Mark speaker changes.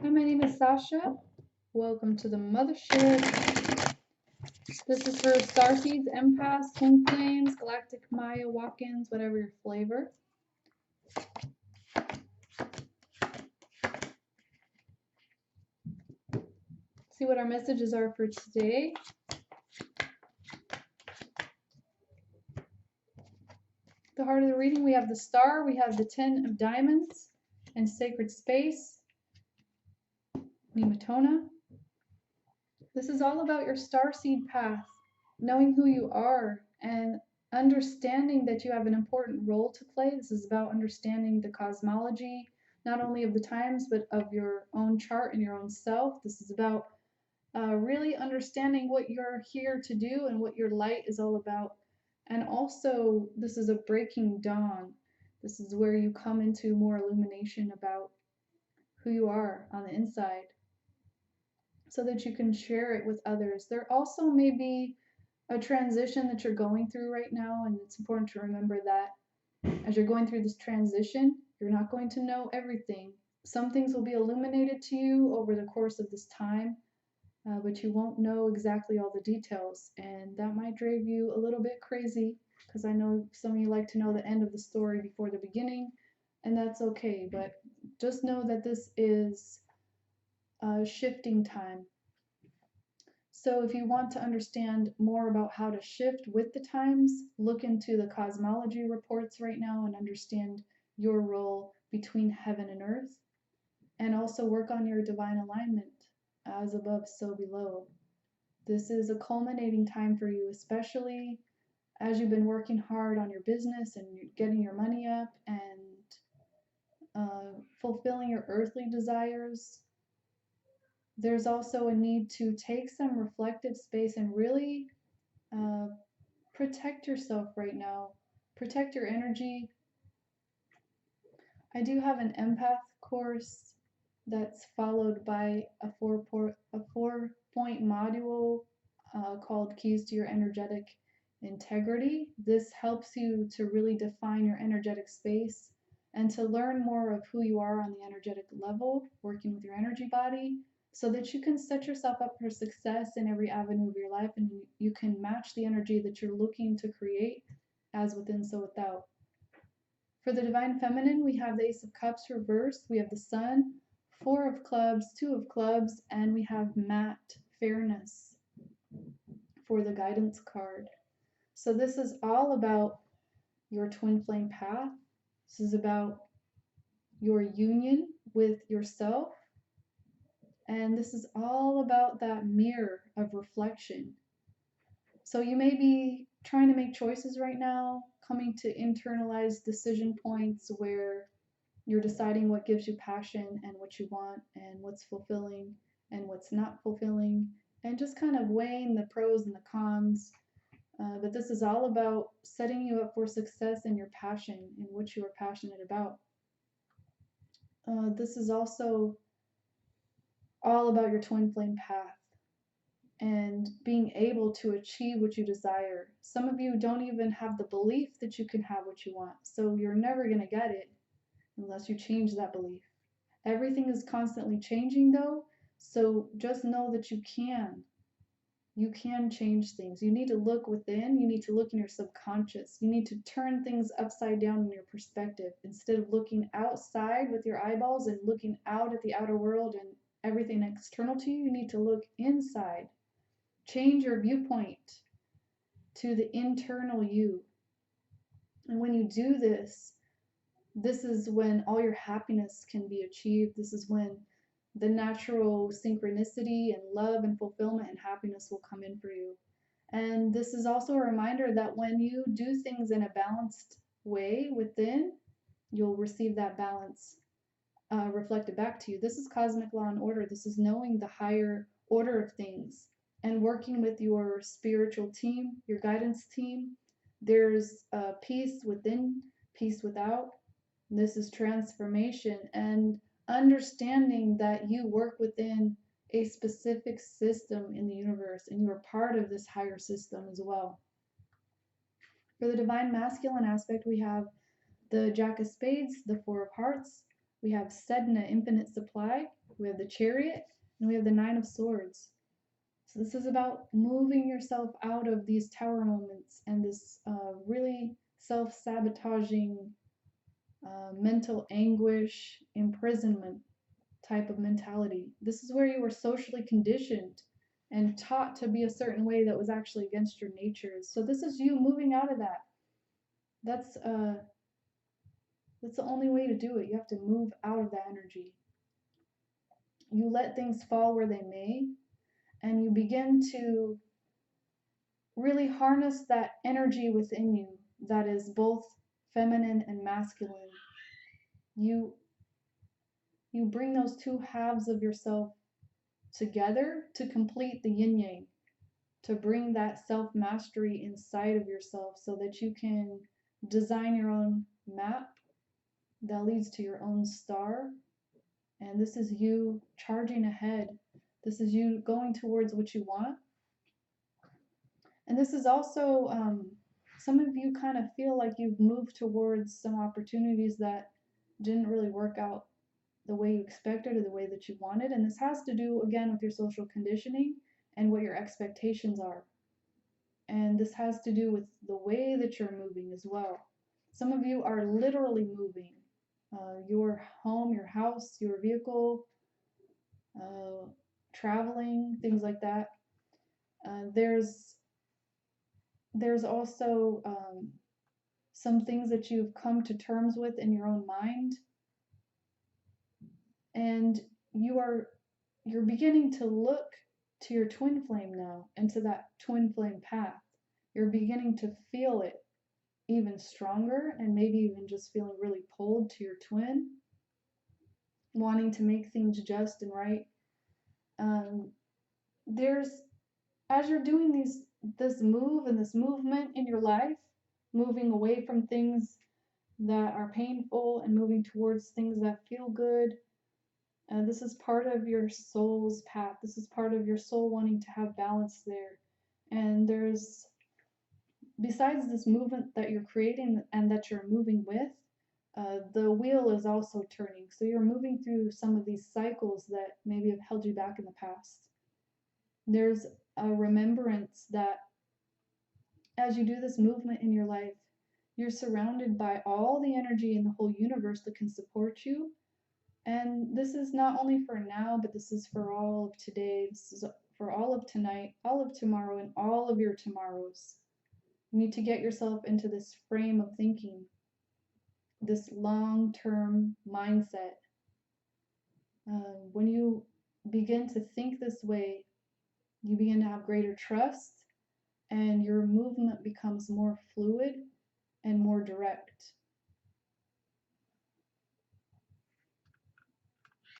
Speaker 1: Hi, my name is Sazsha. Welcome to the Mothership. This is for starseeds, empaths, twin flames, galactic Maya, walk-ins, whatever your flavor. See what our messages are for today. The heart of the reading, we have the star, we have the 10 of diamonds, and sacred space, Nematona. This is all about your starseed path, knowing who you are and understanding that you have an important role to play. This is about understanding the cosmology, not only of the times, but of your own chart and your own self. This is about really understanding what you're here to do and what your light is all about. And also, this is a breaking dawn. This is where you come into more illumination about who you are on the inside so that you can share it with others. There also may be a transition that you're going through right now, and it's important to remember that as you're going through this transition, you're not going to know everything. Some things will be illuminated to you over the course of this time, but you won't know exactly all the details, and that might drive you a little bit crazy because I know some of you like to know the end of the story before the beginning, and that's okay, but just know that this is a shifting time. So if you want to understand more about how to shift with the times, look into the cosmology reports right now and understand your role between heaven and earth, and also work on your divine alignment, as above, so below. This is a culminating time for you, especially as you've been working hard on your business and getting your money up and fulfilling your earthly desires. There's also a need to take some reflective space and really protect yourself right now. Protect your energy. I do have an empath course that's followed by a four-point module called Keys to Your Energetic Integrity. This helps you to really define your energetic space and to learn more of who you are on the energetic level, working with your energy body, so that you can set yourself up for success in every avenue of your life and you can match the energy that you're looking to create as within, so without. For the Divine Feminine, we have the Ace of Cups reversed, we have the Sun, Four of Clubs, Two of Clubs, and we have Matte Fairness for the guidance card. So this is all about your twin flame path. This is about your union with yourself. And this is all about that mirror of reflection. So you may be trying to make choices right now, coming to internalize decision points where you're deciding what gives you passion and what you want and what's fulfilling and what's not fulfilling, and just kind of weighing the pros and the cons. But this is all about setting you up for success in your passion, in what you are passionate about. This is also all about your twin flame path and being able to achieve what you desire. Some of you don't even have the belief that you can have what you want, so you're never going to get it unless you change that belief. Everything is constantly changing though, so just know that you can. You can change things. You need to look within, you need to look in your subconscious. You need to turn things upside down in your perspective. Instead of looking outside with your eyeballs and looking out at the outer world and everything external to you, you need to look inside. Change your viewpoint to the internal you. And when you do this, this is when all your happiness can be achieved. This is when the natural synchronicity and love and fulfillment and happiness will come in for you. And this is also a reminder that when you do things in a balanced way within, you'll receive that balance reflected back to you. This is cosmic law and order. This is knowing the higher order of things and working with your spiritual team, your guidance team. There's peace within, peace without. This is transformation and understanding that you work within a specific system in the universe and you are part of this higher system as well. For the divine masculine aspect, we have the Jack of Spades, the Four of Hearts, we have Sedna, infinite supply, We have the Chariot, and we have the Nine of Swords. So this is about moving yourself out of these tower moments and this really self-sabotaging mental anguish, imprisonment type of mentality. This is where you were socially conditioned and taught to be a certain way that was actually against your nature. So this is you moving out of that. That's the only way to do it. You have to move out of that energy. You let things fall where they may, and you begin to really harness that energy within you that is both feminine and masculine. You bring those two halves of yourself together to complete the yin yang, to bring that self mastery inside of yourself so that you can design your own map that leads to your own star. And this is you charging ahead. This is you going towards what you want. And this is also, some of you kind of feel like you've moved towards some opportunities that didn't really work out the way you expected or the way that you wanted. And this has to do, again, with your social conditioning and what your expectations are. And this has to do with the way that you're moving as well. Some of you are literally moving your home, your house, your vehicle, traveling, things like that. There's also some things that you've come to terms with in your own mind, and you're beginning to look to your twin flame now and to that twin flame path. You're beginning to feel it even stronger, and maybe even just feeling really pulled to your twin, wanting to make things just and right. There's, as you're doing this move and this movement in your life, moving away from things that are painful and moving towards things that feel good, this is part of your soul's path. This is part of your soul wanting to have balance there. And there's, besides this movement that you're creating and that you're moving with, the wheel is also turning. So you're moving through some of these cycles that maybe have held you back in the past. There's a remembrance that as you do this movement in your life, you're surrounded by all the energy in the whole universe that can support you. And this is not only for now, but this is for all of today. This is for all of tonight, all of tomorrow, and all of your tomorrows. You need to get yourself into this frame of thinking, this long-term mindset. When you begin to think this way, you begin to have greater trust, and your movement becomes more fluid and more direct.